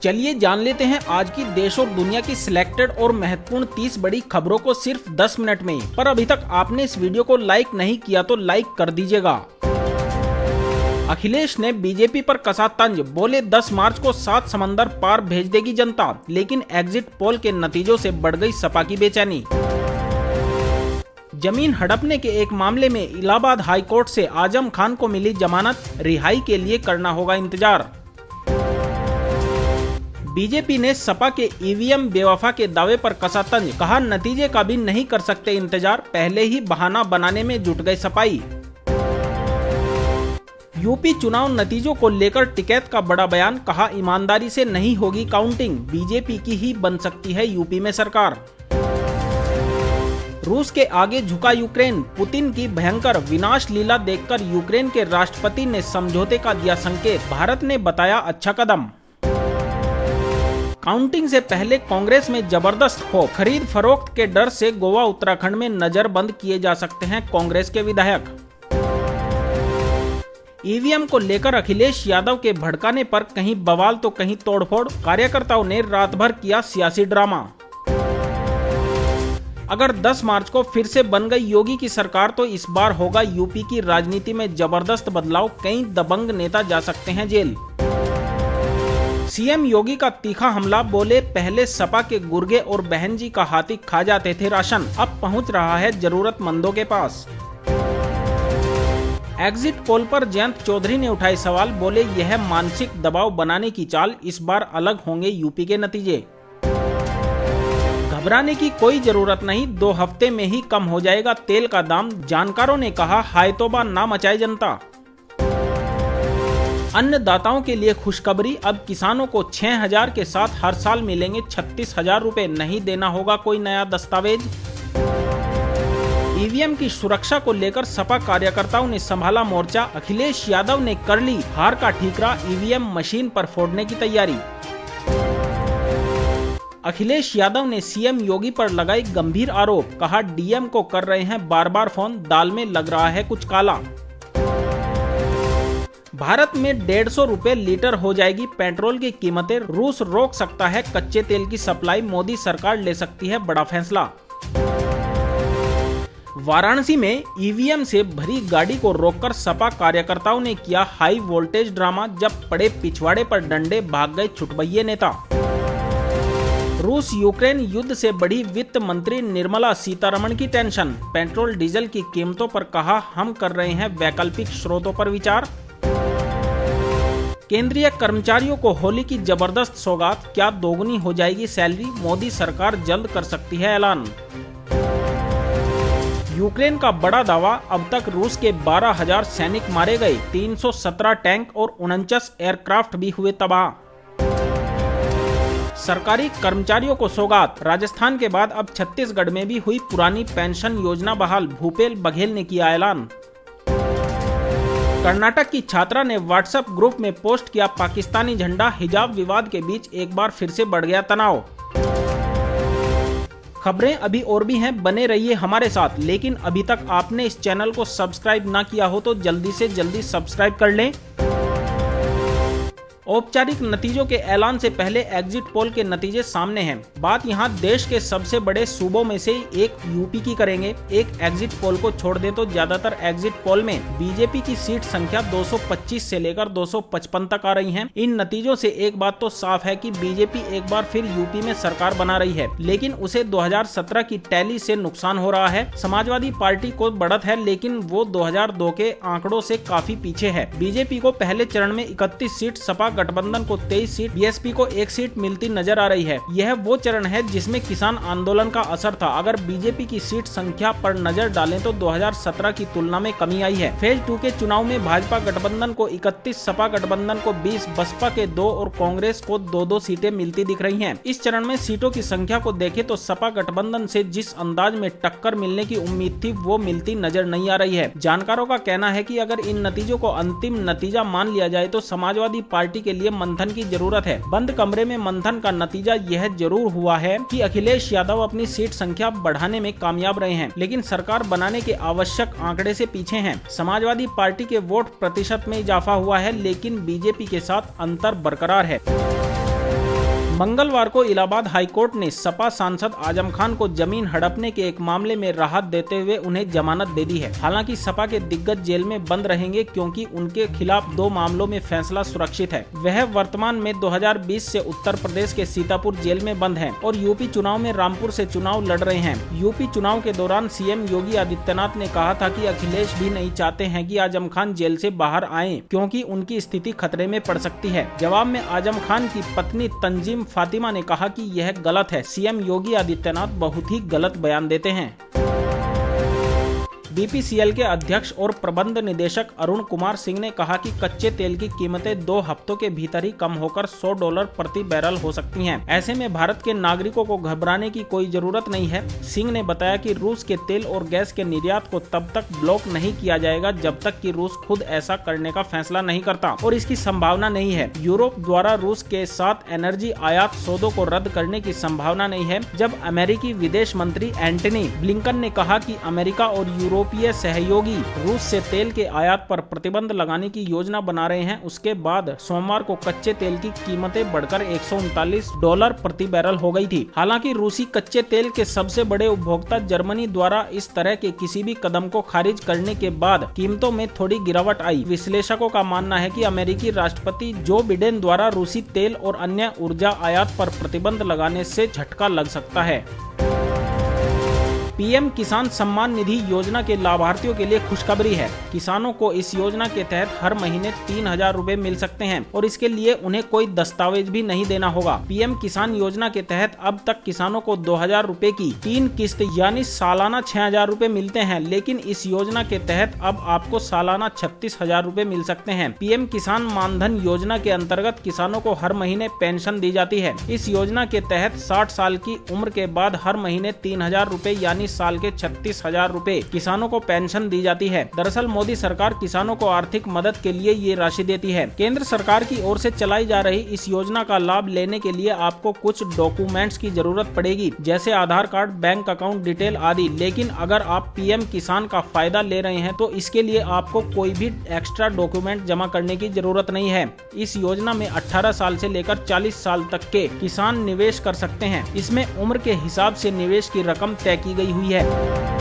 चलिए जान लेते हैं आज की देश और दुनिया की सिलेक्टेड और महत्वपूर्ण 30 बड़ी खबरों को सिर्फ 10 मिनट में। पर अभी तक आपने इस वीडियो को लाइक नहीं किया तो लाइक कर दीजिएगा। अखिलेश ने बीजेपी पर कसा तंज, बोले 10 मार्च को 7 समंदर पार भेज देगी जनता, लेकिन एग्जिट पोल के नतीजों से बढ़ गई सपा की बेचैनी। जमीन हड़पने के एक मामले में इलाहाबाद हाई कोर्ट से आजम खान को मिली जमानत, रिहाई के लिए करना होगा इंतजार। बीजेपी ने सपा के ईवीएम बेवफा के दावे पर कसा तंज, कहा नतीजे का भी नहीं कर सकते इंतजार, पहले ही बहाना बनाने में जुट गए सपाई। यूपी चुनाव नतीजों को लेकर टिकैत का बड़ा बयान, कहा ईमानदारी से नहीं होगी काउंटिंग, बीजेपी की ही बन सकती है यूपी में सरकार। रूस के आगे झुका यूक्रेन, पुतिन की भयंकर विनाश लीला देखकर यूक्रेन के राष्ट्रपति ने समझौते का दिया संकेत, भारत ने बताया अच्छा कदम। काउंटिंग से पहले कांग्रेस में जबरदस्त खौफ, खरीद फरोख्त के डर से गोवा उत्तराखंड में नजरबंद किए जा सकते हैं कांग्रेस के विधायक। ईवीएम को लेकर अखिलेश यादव के भड़काने पर कहीं बवाल तो कहीं तोड़फोड़, कार्यकर्ताओं ने रात भर किया सियासी ड्रामा। अगर 10 मार्च को फिर से बन गई योगी की सरकार तो इस बार होगा यूपी की राजनीति में जबरदस्त बदलाव, कई दबंग नेता जा सकते हैं जेल। सीएम योगी का तीखा हमला, बोले पहले सपा के गुर्गे और बहन जी का हाथी खा जाते थे राशन, अब पहुंच रहा है जरूरतमंदों के पास। एग्जिट पोल पर जयंत चौधरी ने उठाए सवाल, बोले यह मानसिक दबाव बनाने की चाल, इस बार अलग होंगे यूपी के नतीजे। घबराने की कोई जरूरत नहीं, 2 हफ्ते में ही कम हो जाएगा तेल का दाम, जानकारों ने कहा, हाय तौबा ना मचाए जनता। अन्नदाताओं के लिए खुशखबरी, अब किसानों को 6,000 के साथ हर साल मिलेंगे 36,000 रुपए, नहीं देना होगा कोई नया दस्तावेज। ईवीएम की सुरक्षा को लेकर सपा कार्यकर्ताओं ने संभाला मोर्चा, अखिलेश यादव ने कर ली हार का ठीकरा, ईवीएम मशीन पर फोड़ने की तैयारी। अखिलेश यादव ने सीएम योगी पर लगाई गंभीर आरोप, कहा डीएम को कर रहे हैं बार बार फोन, दाल में लग रहा है कुछ काला। भारत में 150 रुपए लीटर हो जाएगी पेट्रोल की कीमतें, रूस रोक सकता है कच्चे तेल की सप्लाई, मोदी सरकार ले सकती है बड़ा फैसला। वाराणसी में ईवीएम से भरी गाड़ी को रोककर सपा कार्यकर्ताओं ने किया हाई वोल्टेज ड्रामा, जब पड़े पिछवाड़े पर डंडे भाग गए छुटभइये नेता। रूस यूक्रेन युद्ध से बढ़ी वित्त मंत्री निर्मला सीतारमण की टेंशन, पेट्रोल डीजल की कीमतों पर कहा हम कर रहे हैं वैकल्पिक स्रोतों पर विचार। केंद्रीय कर्मचारियों को होली की जबरदस्त सौगात, क्या दोगुनी हो जाएगी सैलरी, मोदी सरकार जल्द कर सकती है ऐलान। यूक्रेन का बड़ा दावा, अब तक रूस के 12,000 सैनिक मारे गए, 317 टैंक और 49 एयरक्राफ्ट भी हुए तबाह। सरकारी कर्मचारियों को सौगात, राजस्थान के बाद अब छत्तीसगढ़ में भी हुई पुरानी पेंशन योजना बहाल, भूपेश बघेल ने किया ऐलान। कर्नाटक की छात्रा ने व्हाट्सएप ग्रुप में पोस्ट किया पाकिस्तानी झंडा, हिजाब विवाद के बीच एक बार फिर से बढ़ गया तनाव। खबरें अभी और भी हैं, बने रहिए हमारे साथ, लेकिन अभी तक आपने इस चैनल को सब्सक्राइब ना किया हो तो जल्दी से जल्दी सब्सक्राइब कर लें। औपचारिक नतीजों के ऐलान से पहले एग्जिट पोल के नतीजे सामने हैं। बात यहां देश के सबसे बड़े सूबों में से एक यूपी की करेंगे। एक एग्जिट पोल को छोड़ दें तो ज्यादातर एग्जिट पोल में बीजेपी की सीट संख्या 225 से लेकर 255 तक आ रही है। इन नतीजों से एक बात तो साफ है कि बीजेपी एक बार फिर यूपी में सरकार बना रही है, लेकिन उसे 2017 की टैली से नुकसान हो रहा है। समाजवादी पार्टी को बढ़त है, लेकिन वो 2002 के आंकड़ों से काफी पीछे है। बीजेपी को पहले चरण में 31 सीट, सपा गठबंधन को 23 सीट, बीएसपी को 1 सीट मिलती नजर आ रही है। यह वो चरण है जिसमें किसान आंदोलन का असर था। अगर बीजेपी की सीट संख्या पर नजर डालें तो 2017 की तुलना में कमी आई है। फेज 2 के चुनाव में भाजपा गठबंधन को 31, सपा गठबंधन को 20, बसपा के 2 और कांग्रेस को 2-2 सीटें मिलती दिख रही हैं। इस चरण में सीटों की संख्या को देखें तो सपा गठबंधन से जिस अंदाज में टक्कर मिलने की उम्मीद थी वो मिलती नजर नहीं आ रही है। जानकारों का कहना है कि अगर इन नतीजों को अंतिम नतीजा मान लिया जाए तो समाजवादी पार्टी के लिए मंथन की जरूरत है। बंद कमरे में मंथन का नतीजा यह जरूर हुआ है कि अखिलेश यादव अपनी सीट संख्या बढ़ाने में कामयाब रहे हैं, लेकिन सरकार बनाने के आवश्यक आंकड़े से पीछे हैं। समाजवादी पार्टी के वोट प्रतिशत में इजाफा हुआ है, लेकिन बीजेपी के साथ अंतर बरकरार है। मंगलवार को इलाहाबाद हाईकोर्ट ने सपा सांसद आजम खान को जमीन हड़पने के एक मामले में राहत देते हुए उन्हें जमानत दे दी है। हालांकि सपा के दिग्गज जेल में बंद रहेंगे क्योंकि उनके खिलाफ 2 मामलों में फैसला सुरक्षित है। वह वर्तमान में 2020 से उत्तर प्रदेश के सीतापुर जेल में बंद हैं और यूपी चुनाव में रामपुर से चुनाव लड़ रहे हैं। यूपी चुनाव के दौरान सीएम योगी आदित्यनाथ ने कहा था कि अखिलेश भी नहीं चाहते हैं कि आजम खान जेल से बाहर आएं क्योंकि उनकी स्थिति खतरे में पड़ सकती है। जवाब में आजम खान की पत्नी तंजीम फातिमा ने कहा कि यह गलत है। सीएम योगी आदित्यनाथ बहुत ही गलत बयान देते हैं। बीपीसीएल के अध्यक्ष और प्रबंध निदेशक अरुण कुमार सिंह ने कहा कि कच्चे तेल की कीमतें 2 हफ्तों के भीतर ही कम होकर $100 प्रति बैरल हो सकती हैं। ऐसे में भारत के नागरिकों को घबराने की कोई जरूरत नहीं है। सिंह ने बताया कि रूस के तेल और गैस के निर्यात को तब तक ब्लॉक नहीं किया जाएगा जब तक कि रूस खुद ऐसा करने का फैसला नहीं करता और इसकी संभावना नहीं है। यूरोप द्वारा रूस के साथ एनर्जी आयात सौदों को रद्द करने की संभावना नहीं है। जब अमेरिकी विदेश मंत्री एंटनी ब्लिंकन ने कहा कि अमेरिका और यूरोपीय सहयोगी रूस से तेल के आयात पर प्रतिबंध लगाने की योजना बना रहे हैं, उसके बाद सोमवार को कच्चे तेल की कीमतें बढ़कर $139 प्रति बैरल हो गई थी। हालांकि रूसी कच्चे तेल के सबसे बड़े उपभोक्ता जर्मनी द्वारा इस तरह के किसी भी कदम को खारिज करने के बाद कीमतों में थोड़ी गिरावट आई। विश्लेषकों का मानना है कि अमेरिकी राष्ट्रपति जो बिडेन द्वारा रूसी तेल और अन्य ऊर्जा आयात पर प्रतिबंध लगाने से झटका लग सकता है। पीएम किसान सम्मान निधि योजना के लाभार्थियों के लिए खुशखबरी है। किसानों को इस योजना के तहत हर महीने 3,000 रुपए मिल सकते हैं और इसके लिए उन्हें कोई दस्तावेज भी नहीं देना होगा। पीएम किसान योजना के तहत अब तक किसानों को 2,000 रुपए की 3 किस्त यानी सालाना 6,000 रुपए मिलते हैं, लेकिन इस योजना के तहत अब आपको सालाना 36,000 रुपए मिल सकते हैं। पीएम किसान मानधन योजना के अंतर्गत किसानों को हर महीने पेंशन दी जाती है। इस योजना के तहत 60 साल की उम्र के बाद हर महीने 3,000 रुपए यानी साल के 36,000 रुपए किसानों को पेंशन दी जाती है। दरअसल मोदी सरकार किसानों को आर्थिक मदद के लिए ये राशि देती है। केंद्र सरकार की ओर से चलाई जा रही इस योजना का लाभ लेने के लिए आपको कुछ डॉक्यूमेंट्स की जरूरत पड़ेगी, जैसे आधार कार्ड, बैंक अकाउंट डिटेल आदि। लेकिन अगर आप पीएम किसान का फायदा ले रहे हैं तो इसके लिए आपको कोई भी एक्स्ट्रा डॉक्यूमेंट जमा करने की जरूरत नहीं है। इस योजना में 18 साल से लेकर 40 साल तक के किसान निवेश कर सकते हैं। इसमें उम्र के हिसाब से निवेश की रकम तय की गई हुई है।